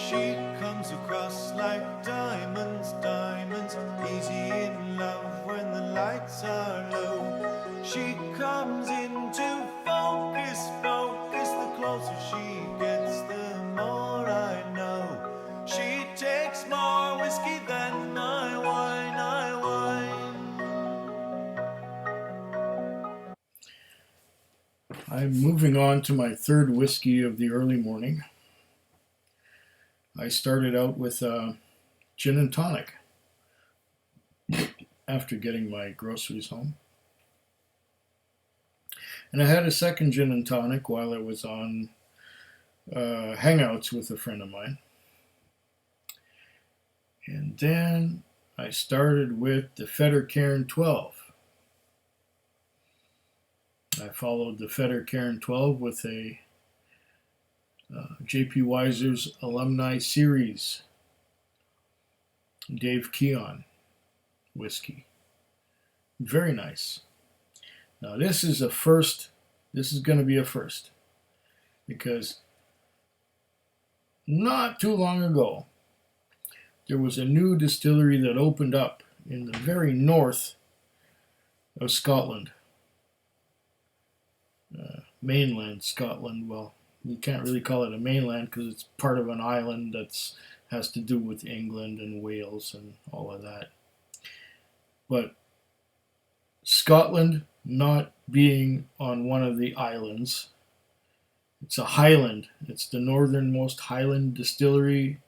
She comes across like diamonds, diamonds, easy in love when the lights are low. She comes into focus, focus, the closer she gets, the more I know. She takes more whiskey than my wine, I'm moving on to my third whiskey of the early morning. I started out with gin and tonic after getting my groceries home. And I had a second gin and tonic while I was on hangouts with a friend of mine. And then I started with the Fetter Cairn 12. I followed the Fetter Cairn 12 with a J.P. Weiser's Alumni Series Dave Keon whiskey. Very nice. Now this is a first. This is going to be a first because not too long ago there was a new distillery that opened up in the very north of Scotland. Mainland Scotland. Well, you can't really call it a mainland because it's part of an island that has to do with England and Wales and all of that. But Scotland not being on one of the islands, it's a Highland. It's the northernmost Highland distillery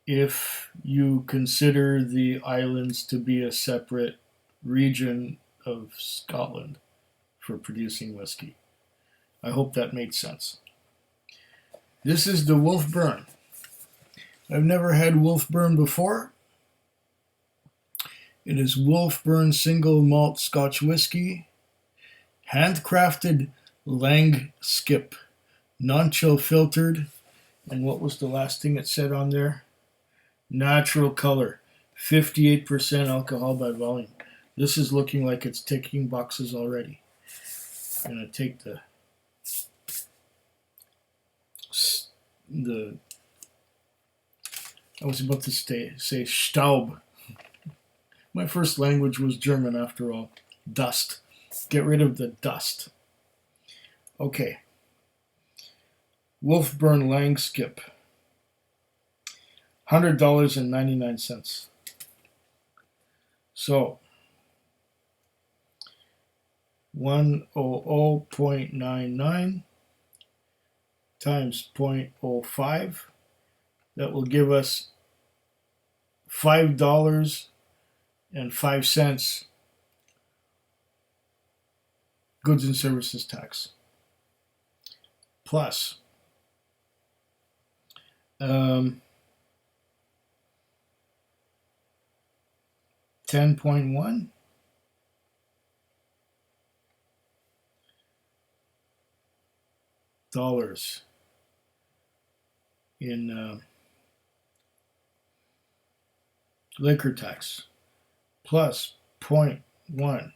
if you consider the islands to be a separate region of Scotland for producing whiskey. I hope that made sense. This is the Wolfburn. I've never had Wolfburn before. It is Wolfburn single malt Scotch whiskey, handcrafted Langskip, non-chill filtered, and what was the last thing it said on there? Natural color, 58% alcohol by volume. This is looking like it's ticking boxes already. I'm going to take the I was about to say Staub. My first language was German after all. Dust. Get rid of the dust. Okay. Wolfburn Langskip. $100.99. So 100.99 times 0.05. That will give us $5.05 goods and services tax. Plus 10.1 dollars in liquor tax, plus 0.1,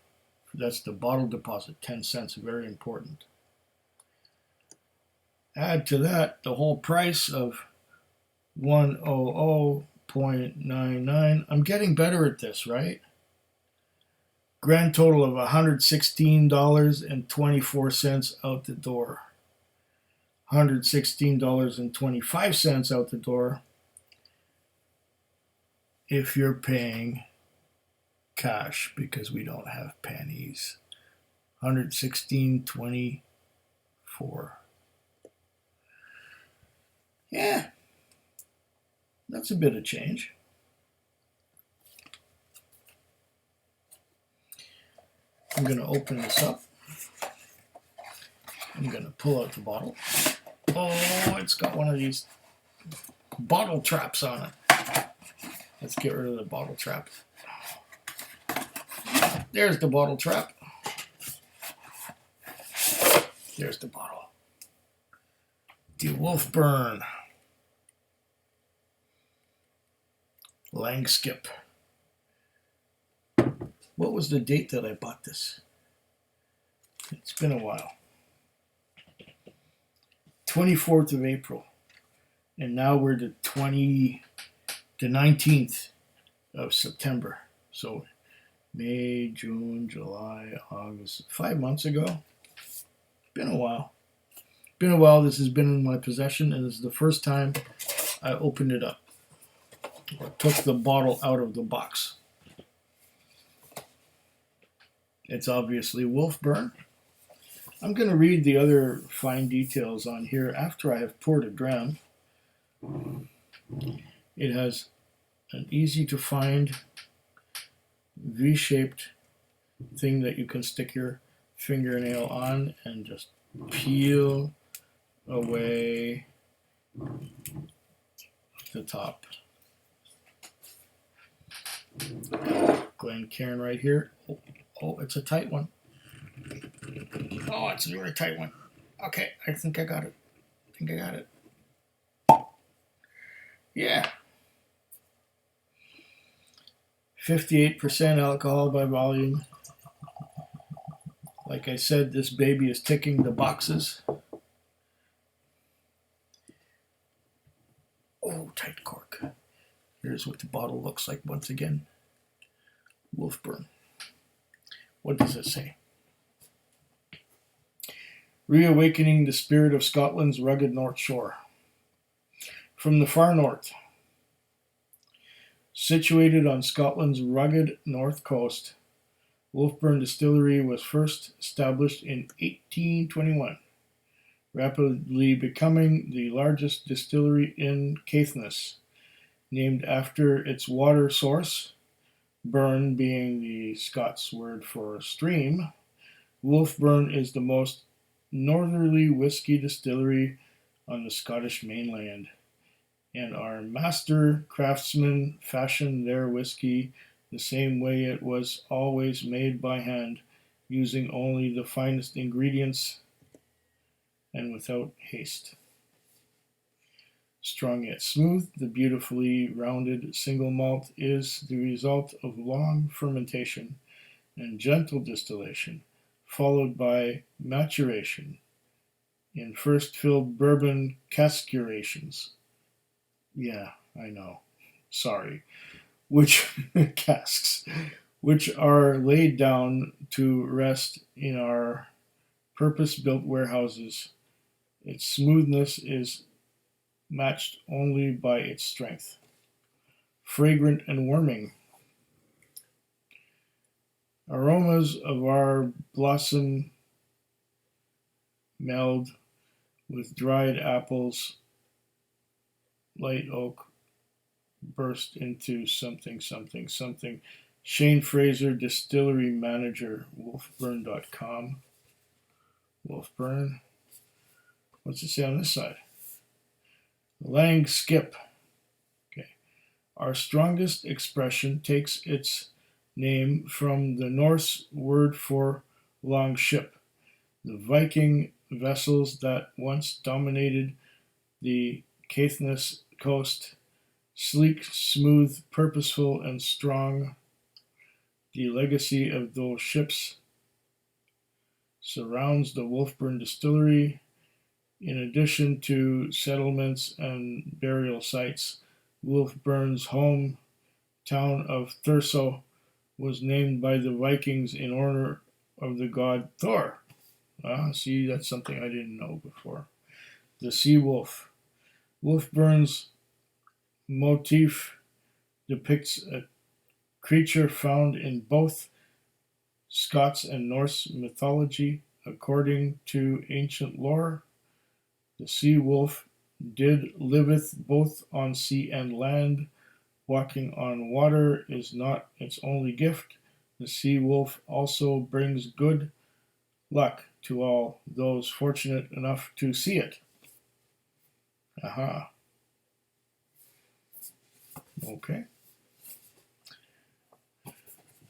that's the bottle deposit, 10 cents, very important. Add to that the whole price of 100.99. I'm getting better at this, right? Grand total of $116.24 out the door. $116.25 out the door if you're paying cash, because we don't have pennies. $116.24. Yeah, that's a bit of change. I'm going to open this up. I'm going to pull out the bottle. Oh, it's got one of these bottle traps on it. Let's get rid of the bottle trap. There's the bottle trap. There's the bottle. The Wolfburn Langskip. What was the date that I bought this? It's been a while. 24th of April, and now we're the 19th of September. So May, June, July, August, 5 months ago. Been a while. This has been in my possession, and this is the first time I opened it up. I took the bottle out of the box. It's obviously Wolfburn. I'm going to read the other fine details on here after I have poured a dram. It has an easy to find V-shaped thing that you can stick your fingernail on and just peel away the top. Glencairn right here. Oh, it's a tight one. Oh, it's a very tight one. Okay, I think I got it. Yeah. 58% alcohol by volume. Like I said, this baby is ticking the boxes. Oh, tight cork. Here's what the bottle looks like once again. Wolfburn. What does it say? Reawakening the spirit of Scotland's rugged North Shore. From the far north, situated on Scotland's rugged north coast, Wolfburn Distillery was first established in 1821, rapidly becoming the largest distillery in Caithness, named after its water source, burn being the Scots word for stream. Wolfburn is the most northerly whiskey distillery on the Scottish mainland, and our master craftsmen fashioned their whiskey the same way it was always made by hand, using only the finest ingredients and without haste. Strong yet smooth, the beautifully rounded single malt is the result of long fermentation and gentle distillation, followed by maturation in first filled bourbon cascurations. Yeah, I know. Sorry. Which casks, which are laid down to rest in our purpose-built warehouses. Its smoothness is matched only by its strength. Fragrant and warming. Aromas of our blossom meld with dried apples, light oak, burst into something. Shane Fraser, Distillery Manager, Wolfburn.com. Wolfburn. What's it say on this side? Langskip. Okay. Our strongest expression takes its name from the Norse word for long ship, the Viking vessels that once dominated the Caithness coast. Sleek, smooth, purposeful, and strong, the legacy of those ships surrounds the Wolfburn Distillery. In addition to settlements and burial sites, Wolfburn's home town of Thurso was named by the Vikings in honor of the god Thor. See, that's something I didn't know before. The sea wolf. Wolfburn's motif depicts a creature found in both Scots and Norse mythology. According to ancient lore, the sea wolf liveth both on sea and land. Walking on water is not its only gift. The sea wolf also brings good luck to all those fortunate enough to see it. Aha. Okay.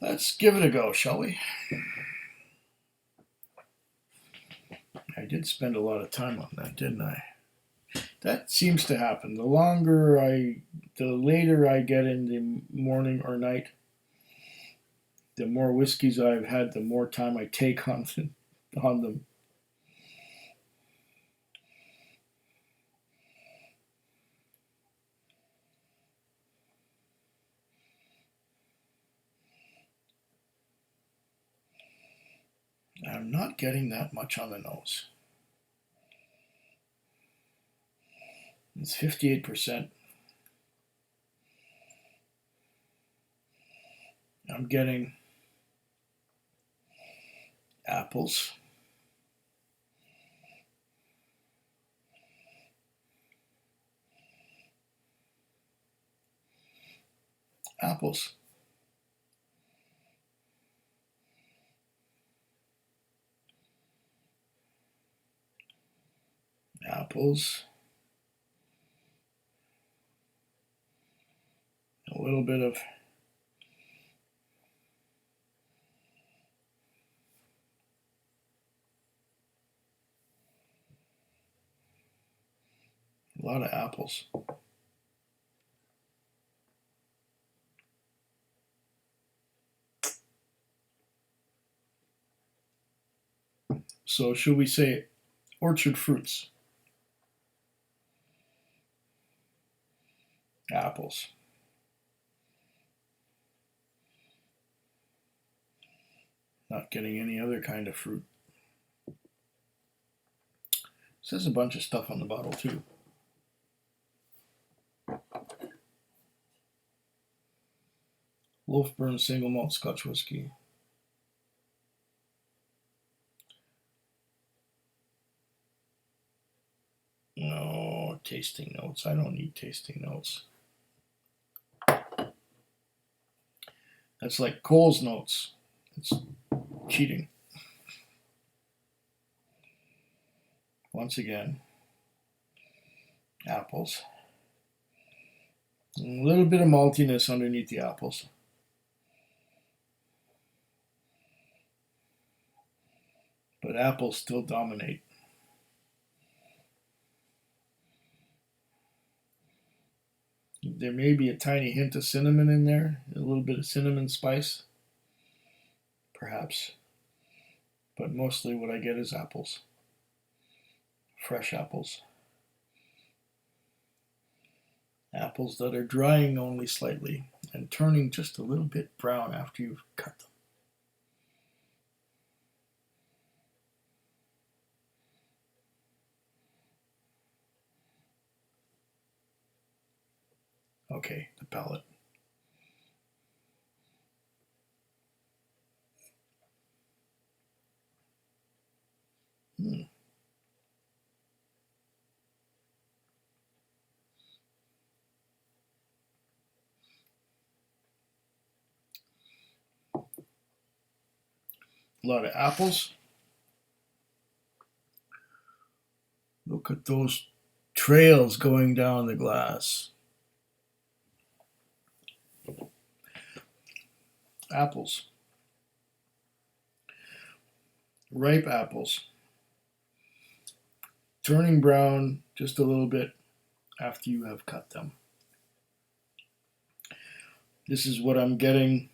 Let's give it a go, shall we? I did spend a lot of time on that, didn't I? That seems to happen. The later I get in the morning or night, the more whiskeys I've had, the more time I take on them. I'm not getting that much on the nose. It's 58%. I'm getting apples, apples, apples, a little bit of a lot of apples. So should we say orchard fruits? Apples. Not getting any other kind of fruit. It says a bunch of stuff on the bottle too. Wolfburn single malt Scotch whiskey. No, tasting notes. I don't need tasting notes. That's like Cole's notes. It's cheating. Once again, apples. A little bit of maltiness underneath the apples. But apples still dominate. There may be a tiny hint of cinnamon in there, a little bit of cinnamon spice, perhaps. But mostly what I get is apples. Fresh apples. Apples that are drying only slightly and turning just a little bit brown after you've cut them. Okay, the palate. A lot of apples. Look at those trails going down the glass. Apples. Ripe apples. Turning brown just a little bit after you have cut them. This is what I'm getting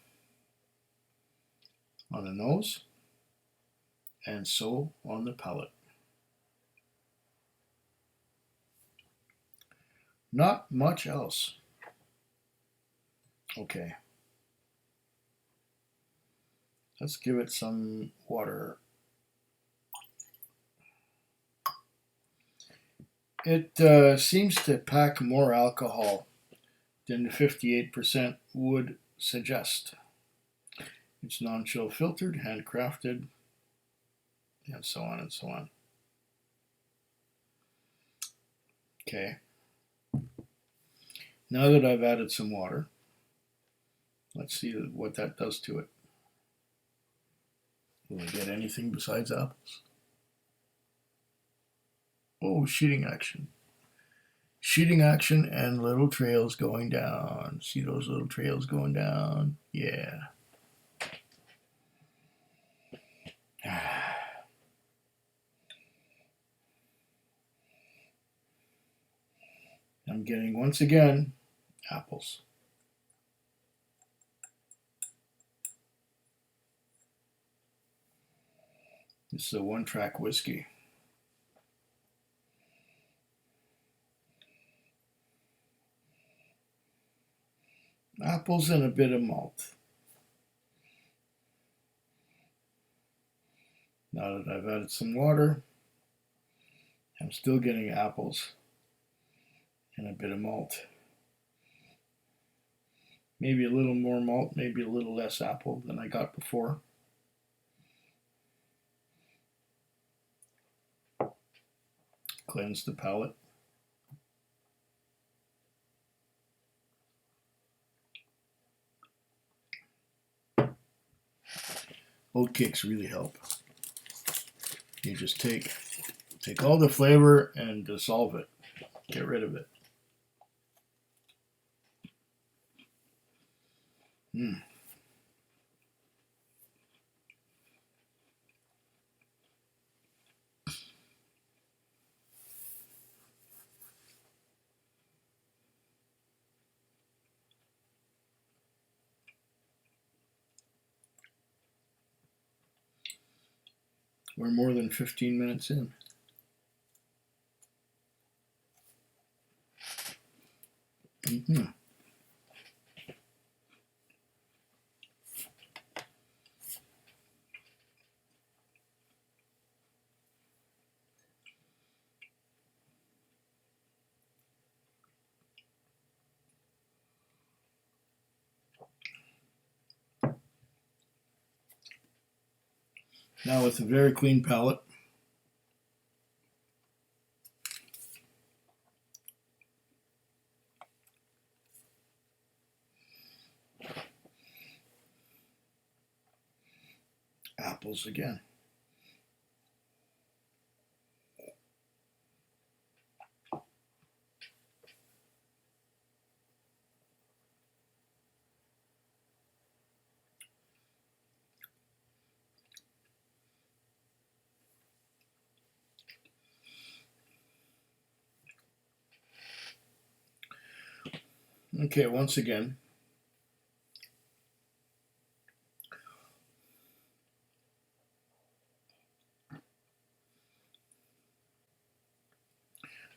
on the nose and so on the palate. Not much else. Okay. Let's give it some water. It seems to pack more alcohol than the 58% would suggest. It's non-chill filtered, handcrafted, and so on and so on. Okay. Now that I've added some water, let's see what that does to it. Will I get anything besides apples? Oh, sheeting action. Sheeting action and little trails going down. See those little trails going down? Yeah. I'm getting, once again, apples. This is a one-track whiskey. Apples and a bit of malt. Now that I've added some water, I'm still getting apples and a bit of malt. Maybe a little more malt, maybe a little less apple than I got before. Cleanse the palate. Oat cakes really help. You just take all the flavor and dissolve it. Get rid of it. We're more than 15 minutes in. Now with a very clean palate, apples again. Okay, once again,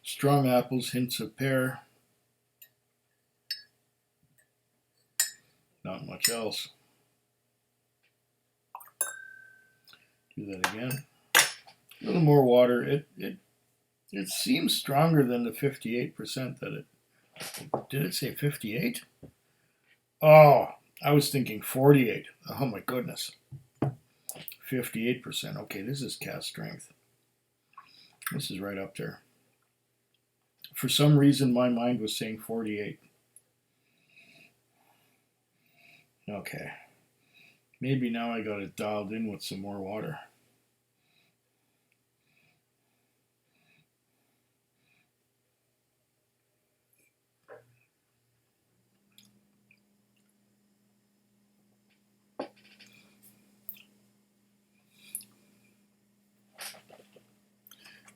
strong apples, hints of pear, not much else. Do that again. A little more water. It seems stronger than the 58% that it. Did it say 58? Oh, I was thinking 48. Oh my goodness. 58%. Okay, this is cast strength. This is right up there. For some reason, my mind was saying 48. Okay. Maybe now I got it dialed in with some more water.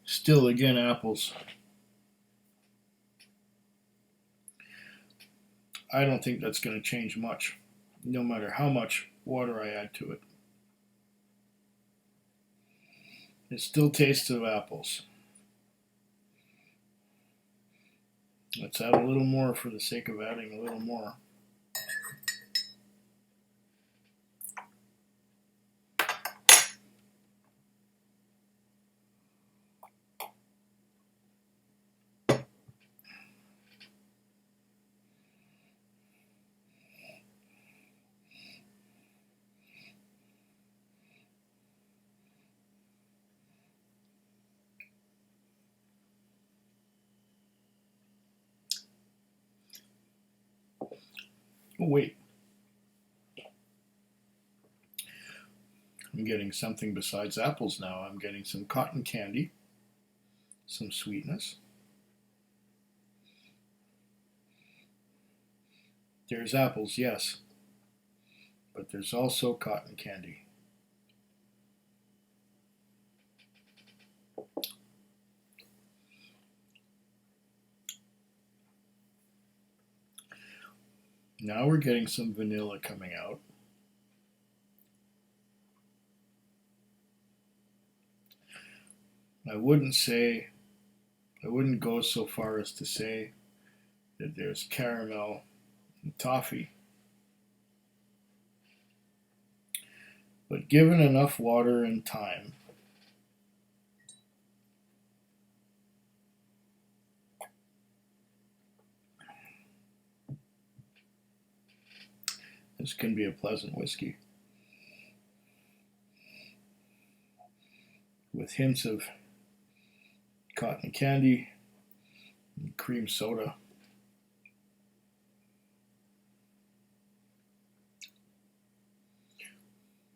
Still, again, apples. I don't think that's going to change much, no matter how much water I add to it. It still tastes of apples. Let's add a little more for the sake of adding a little more. Oh, wait. I'm getting something besides apples now. I'm getting some cotton candy, some sweetness. There's apples, yes, but there's also cotton candy. Now we're getting some vanilla coming out. I wouldn't go so far as to say that there's caramel and toffee. But given enough water and time, This can be a pleasant whiskey with hints of cotton candy and cream soda.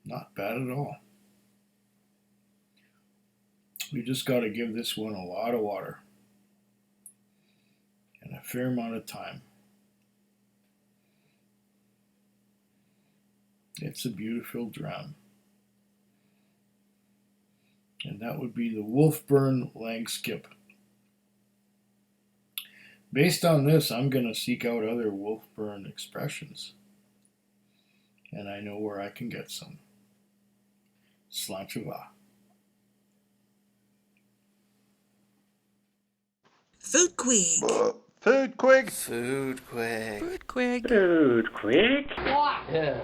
Not bad at all. We just got to give this one a lot of water and a fair amount of time. It's a beautiful dram. And that would be the Wolfburn Langskip. Based on this, I'm going to seek out other Wolfburn expressions. And I know where I can get some. Slancheva. Food Quig. Food Quig. Food quick. Food Quig. Food quick. Yeah.